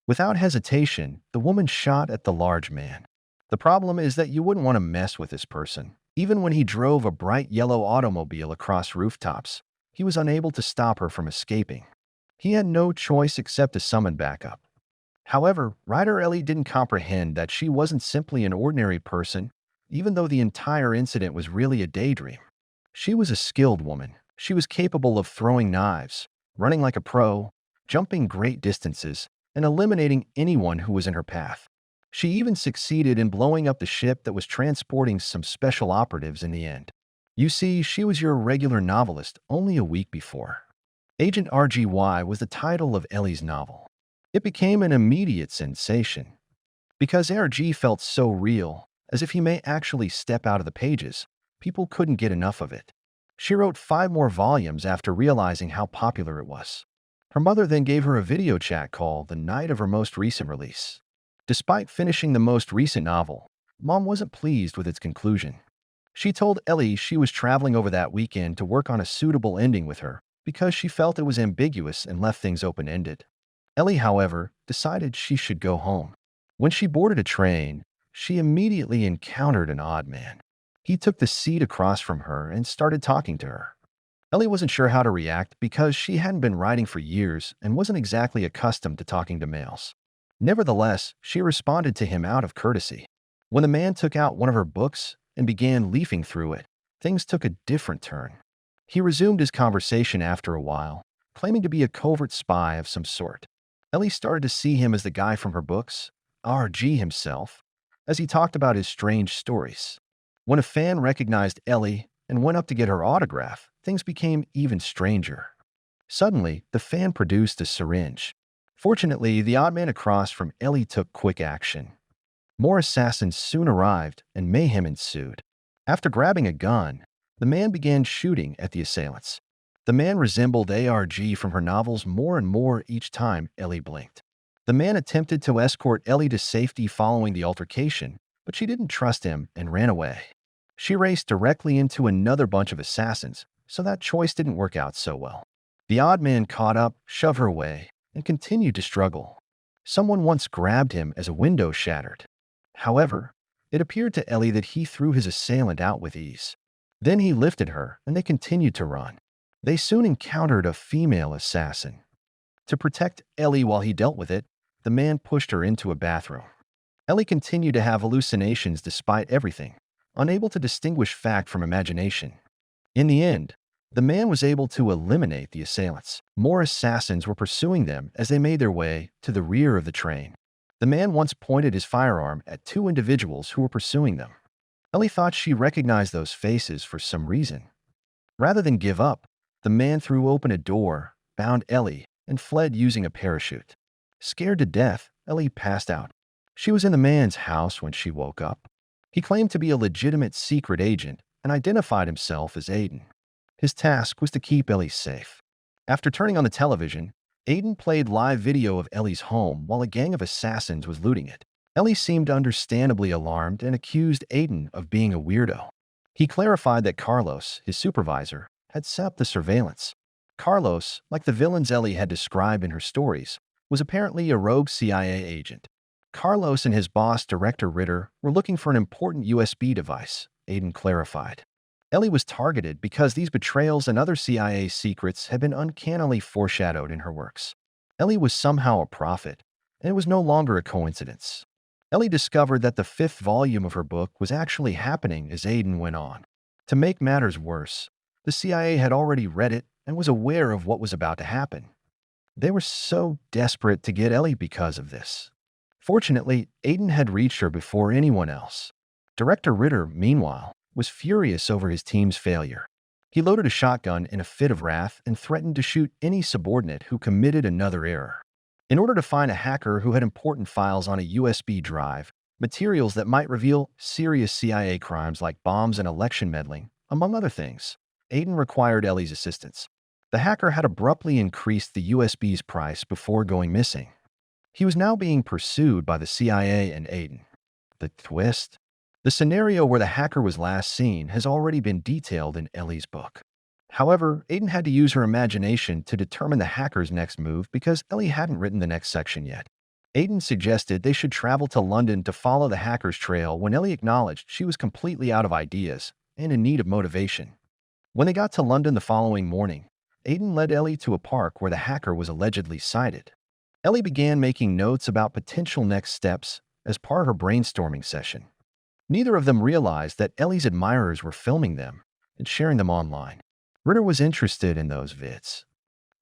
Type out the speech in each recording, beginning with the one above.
Without hesitation, the woman shot at the large man. The problem is that you wouldn't want to mess with this person. Even when he drove a bright yellow automobile across rooftops, he was unable to stop her from escaping. He had no choice except to summon backup. However, Ryder Ellie didn't comprehend that she wasn't simply an ordinary person, even though the entire incident was really a daydream. She was a skilled woman. She was capable of throwing knives, running like a pro, jumping great distances, and eliminating anyone who was in her path. She even succeeded in blowing up the ship that was transporting some special operatives in the end. You see, she was your regular novelist only a week before. Agent Argylle was the title of Ellie's novel. It became an immediate sensation. Because RG felt so real, as if he may actually step out of the pages, people couldn't get enough of it. She wrote 5 more volumes after realizing how popular it was. Her mother then gave her a video chat call the night of her most recent release. Despite finishing the most recent novel, Mom wasn't pleased with its conclusion. She told Ellie she was traveling over that weekend to work on a suitable ending with her because she felt it was ambiguous and left things open-ended. Ellie, however, decided she should go home. When she boarded a train, she immediately encountered an odd man. He took the seat across from her and started talking to her. Ellie wasn't sure how to react because she hadn't been writing for years and wasn't exactly accustomed to talking to males. Nevertheless, she responded to him out of courtesy. When the man took out one of her books and began leafing through it, things took a different turn. He resumed his conversation after a while, claiming to be a covert spy of some sort. Ellie started to see him as the guy from her books, RG himself, as he talked about his strange stories. When a fan recognized Ellie and went up to get her autograph, things became even stranger. Suddenly, the fan produced a syringe. Fortunately, the odd man across from Ellie took quick action. More assassins soon arrived and mayhem ensued. After grabbing a gun, the man began shooting at the assailants. The man resembled ARG from her novels more and more each time Ellie blinked. The man attempted to escort Ellie to safety following the altercation, but she didn't trust him and ran away. She raced directly into another bunch of assassins, so that choice didn't work out so well. The odd man caught up, shoved her away, and continued to struggle. Someone once grabbed him as a window shattered. However, it appeared to Ellie that he threw his assailant out with ease. Then he lifted her, and they continued to run. They soon encountered a female assassin. To protect Ellie while he dealt with it, the man pushed her into a bathroom. Ellie continued to have hallucinations despite everything, unable to distinguish fact from imagination. In the end, the man was able to eliminate the assailants. More assassins were pursuing them as they made their way to the rear of the train. The man once pointed his firearm at 2 individuals who were pursuing them. Ellie thought she recognized those faces for some reason. Rather than give up, the man threw open a door, bound Ellie, and fled using a parachute. Scared to death, Ellie passed out. She was in the man's house when she woke up. He claimed to be a legitimate secret agent and identified himself as Aiden. His task was to keep Ellie safe. After turning on the television, Aiden played live video of Ellie's home while a gang of assassins was looting it. Ellie seemed understandably alarmed and accused Aiden of being a weirdo. He clarified that Carlos, his supervisor, had set up the surveillance. Carlos, like the villains Ellie had described in her stories, was apparently a rogue CIA agent. Carlos and his boss, Director Ritter, were looking for an important USB device, Aiden clarified. Ellie was targeted because these betrayals and other CIA secrets had been uncannily foreshadowed in her works. Ellie was somehow a prophet, and it was no longer a coincidence. Ellie discovered that the 5th volume of her book was actually happening as Aiden went on. To make matters worse, the CIA had already read it and was aware of what was about to happen. They were so desperate to get Ellie because of this. Fortunately, Aiden had reached her before anyone else. Director Ritter, meanwhile, was furious over his team's failure. He loaded a shotgun in a fit of wrath and threatened to shoot any subordinate who committed another error. In order to find a hacker who had important files on a USB drive, materials that might reveal serious CIA crimes like bombs and election meddling, among other things, Aiden required Ellie's assistance. The hacker had abruptly increased the USB's price before going missing. He was now being pursued by the CIA and Aiden. The twist? The scenario where the hacker was last seen has already been detailed in Ellie's book. However, Aiden had to use her imagination to determine the hacker's next move because Ellie hadn't written the next section yet. Aiden suggested they should travel to London to follow the hacker's trail when Ellie acknowledged she was completely out of ideas and in need of motivation. When they got to London the following morning, Aiden led Ellie to a park where the hacker was allegedly sighted. Ellie began making notes about potential next steps as part of her brainstorming session. Neither of them realized that Ellie's admirers were filming them and sharing them online. Ritter was interested in those vids.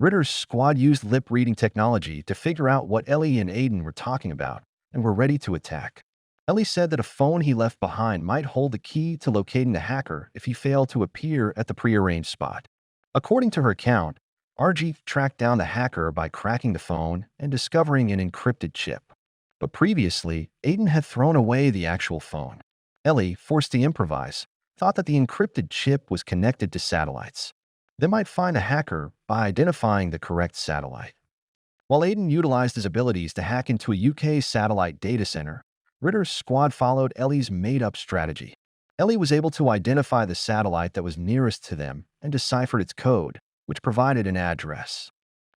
Ritter's squad used lip-reading technology to figure out what Ellie and Aiden were talking about and were ready to attack. Ellie said that a phone he left behind might hold the key to locating the hacker if he failed to appear at the prearranged spot. According to her account, Argylle tracked down the hacker by cracking the phone and discovering an encrypted chip. But previously, Aiden had thrown away the actual phone. Ellie, forced to improvise, thought that the encrypted chip was connected to satellites. They might find a hacker by identifying the correct satellite. While Aiden utilized his abilities to hack into a UK satellite data center, Ritter's squad followed Ellie's made-up strategy. Ellie was able to identify the satellite that was nearest to them and deciphered its code, which provided an address.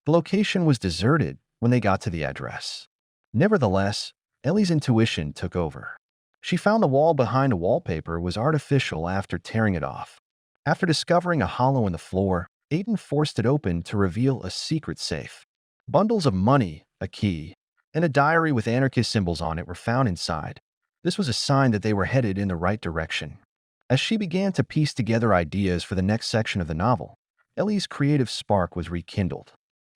The location was deserted when they got to the address. Nevertheless, Ellie's intuition took over. She found the wall behind a wallpaper was artificial after tearing it off. After discovering a hollow in the floor, Aiden forced it open to reveal a secret safe. Bundles of money, a key, and a diary with anarchist symbols on it were found inside. This was a sign that they were headed in the right direction. As she began to piece together ideas for the next section of the novel, Ellie's creative spark was rekindled.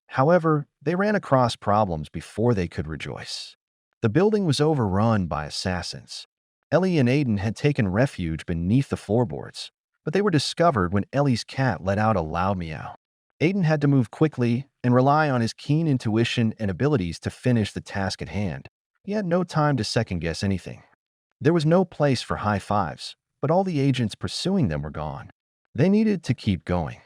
However, they ran across problems before they could rejoice. The building was overrun by assassins. Ellie and Aiden had taken refuge beneath the floorboards, but they were discovered when Ellie's cat let out a loud meow. Aiden had to move quickly and rely on his keen intuition and abilities to finish the task at hand. He had no time to second-guess anything. There was no place for high fives, but all the agents pursuing them were gone. They needed to keep going.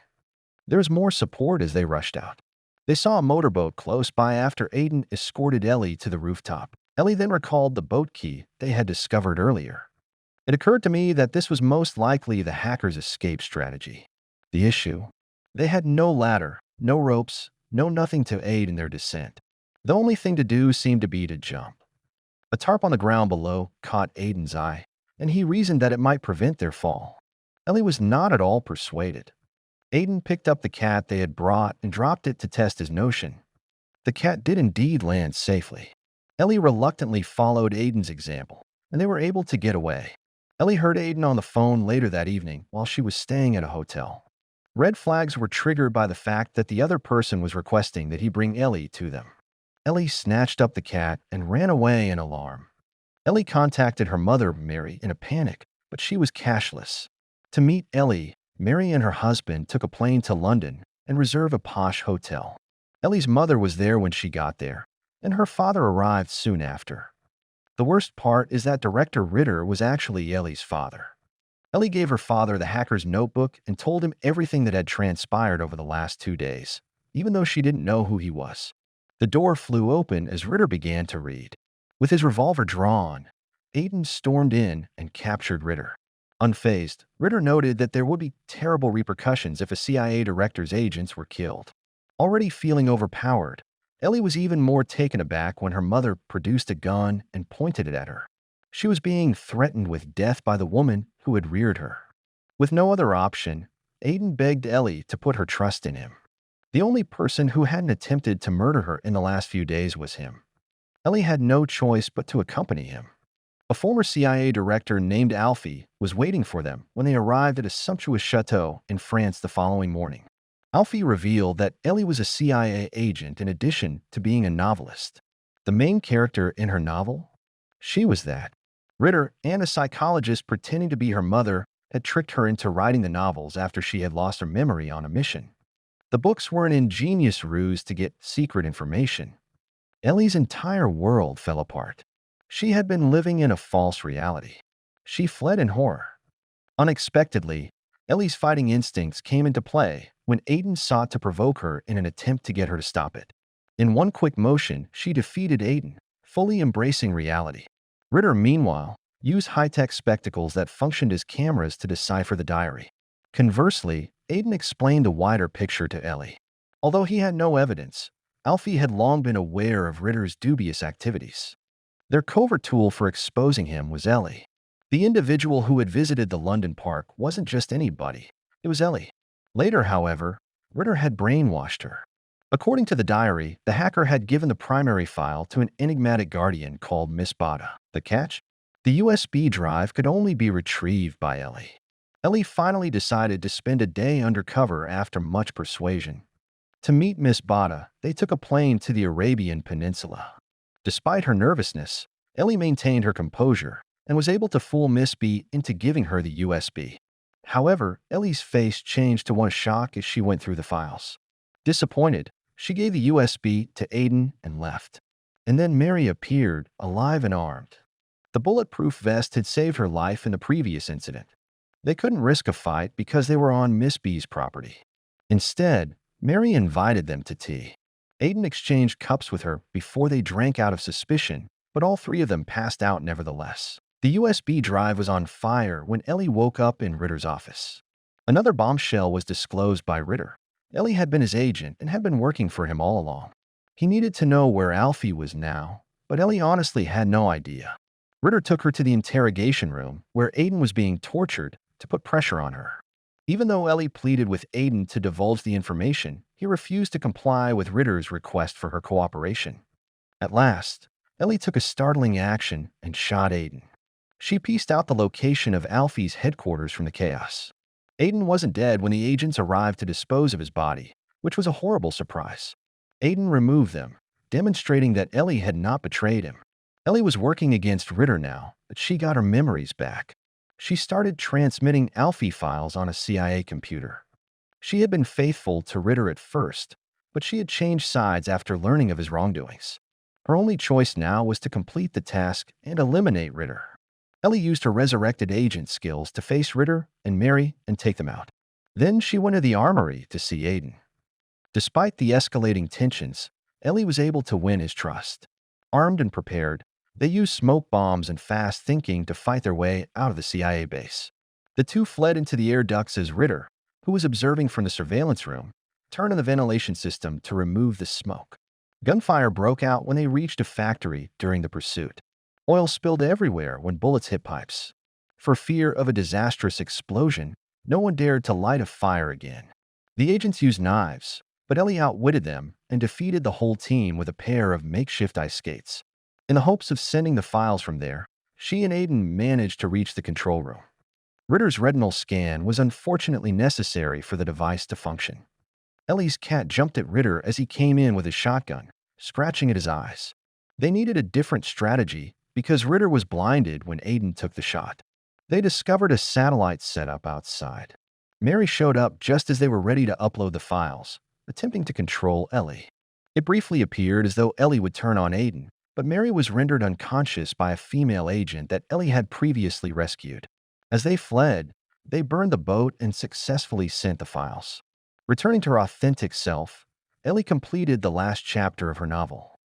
There was more support as they rushed out. They saw a motorboat close by after Aiden escorted Ellie to the rooftop. Ellie then recalled the boat key they had discovered earlier. It occurred to me that this was most likely the hacker's escape strategy. The issue? They had no ladder, no ropes, no nothing to aid in their descent. The only thing to do seemed to be to jump. A tarp on the ground below caught Aiden's eye, and he reasoned that it might prevent their fall. Ellie was not at all persuaded. Aiden picked up the cat they had brought and dropped it to test his notion. The cat did indeed land safely. Ellie reluctantly followed Aiden's example, and they were able to get away. Ellie heard Aiden on the phone later that evening while she was staying at a hotel. Red flags were triggered by the fact that the other person was requesting that he bring Ellie to them. Ellie snatched up the cat and ran away in alarm. Ellie contacted her mother, Mary, in a panic, but she was cashless. To meet Ellie, Mary and her husband took a plane to London and reserved a posh hotel. Ellie's mother was there when she got there, and her father arrived soon after. The worst part is that director Ritter was actually Ellie's father. Ellie gave her father the hacker's notebook and told him everything that had transpired over the last 2 days, even though she didn't know who he was. The door flew open as Ritter began to read. With his revolver drawn, Aiden stormed in and captured Ritter. Unfazed, Ritter noted that there would be terrible repercussions if a CIA director's agents were killed. Already feeling overpowered, Ellie was even more taken aback when her mother produced a gun and pointed it at her. She was being threatened with death by the woman who had reared her. With no other option, Aiden begged Ellie to put her trust in him. The only person who hadn't attempted to murder her in the last few days was him. Ellie had no choice but to accompany him. A former CIA director named Alfie was waiting for them when they arrived at a sumptuous chateau in France the following morning. Alfie revealed that Ellie was a CIA agent in addition to being a novelist. The main character in her novel? She was that. Ritter and a psychologist pretending to be her mother had tricked her into writing the novels after she had lost her memory on a mission. The books were an ingenious ruse to get secret information. Ellie's entire world fell apart. She had been living in a false reality. She fled in horror. Unexpectedly, Ellie's fighting instincts came into play when Aiden sought to provoke her in an attempt to get her to stop it. In one quick motion, she defeated Aiden, fully embracing reality. Ritter, meanwhile, used high-tech spectacles that functioned as cameras to decipher the diary. Conversely, Aiden explained a wider picture to Ellie. Although he had no evidence, Alfie had long been aware of Ritter's dubious activities. Their covert tool for exposing him was Ellie. The individual who had visited the London park wasn't just anybody, it was Ellie. Later, however, Ritter had brainwashed her. According to the diary, the hacker had given the primary file to an enigmatic guardian called Miss Bada. The catch? The USB drive could only be retrieved by Ellie. Ellie finally decided to spend a day undercover after much persuasion. To meet Miss Bada, they took a plane to the Arabian Peninsula. Despite her nervousness, Ellie maintained her composure and was able to fool Miss B into giving her the USB. However, Ellie's face changed to one of shock as she went through the files. Disappointed, she gave the USB to Aiden and left. And then Mary appeared, alive and armed. The bulletproof vest had saved her life in the previous incident. They couldn't risk a fight because they were on Miss B's property. Instead, Mary invited them to tea. Aiden exchanged cups with her before they drank out of suspicion, but all three of them passed out nevertheless. The USB drive was on fire when Ellie woke up in Ritter's office. Another bombshell was disclosed by Ritter. Ellie had been his agent and had been working for him all along. He needed to know where Alfie was now, but Ellie honestly had no idea. Ritter took her to the interrogation room, where Aiden was being tortured, to put pressure on her. Even though Ellie pleaded with Aiden to divulge the information, he refused to comply with Ritter's request for her cooperation. At last, Ellie took a startling action and shot Aiden. She pieced out the location of Alfie's headquarters from the chaos. Aiden wasn't dead when the agents arrived to dispose of his body, which was a horrible surprise. Aiden removed them, demonstrating that Ellie had not betrayed him. Ellie was working against Ritter now, but she got her memories back. She started transmitting Alfie files on a CIA computer. She had been faithful to Ritter at first, but she had changed sides after learning of his wrongdoings. Her only choice now was to complete the task and eliminate Ritter. Ellie used her resurrected agent skills to face Ritter and Mary and take them out. Then she went to the armory to see Aiden. Despite the escalating tensions, Ellie was able to win his trust. Armed and prepared, they used smoke bombs and fast thinking to fight their way out of the CIA base. The two fled into the air ducts as Ritter, who was observing from the surveillance room, turned on the ventilation system to remove the smoke. Gunfire broke out when they reached a factory during the pursuit. Oil spilled everywhere when bullets hit pipes. For fear of a disastrous explosion, no one dared to light a fire again. The agents used knives, but Ellie outwitted them and defeated the whole team with a pair of makeshift ice skates. In the hopes of sending the files from there, she and Aiden managed to reach the control room. Ritter's retinal scan was unfortunately necessary for the device to function. Ellie's cat jumped at Ritter as he came in with his shotgun, scratching at his eyes. They needed a different strategy because Ritter was blinded when Aiden took the shot. They discovered a satellite setup outside. Mary showed up just as they were ready to upload the files, attempting to control Ellie. It briefly appeared as though Ellie would turn on Aiden, but Mary was rendered unconscious by a female agent that Ellie had previously rescued. As they fled, they burned the boat and successfully sent the files. Returning to her authentic self, Ellie completed the last chapter of her novel.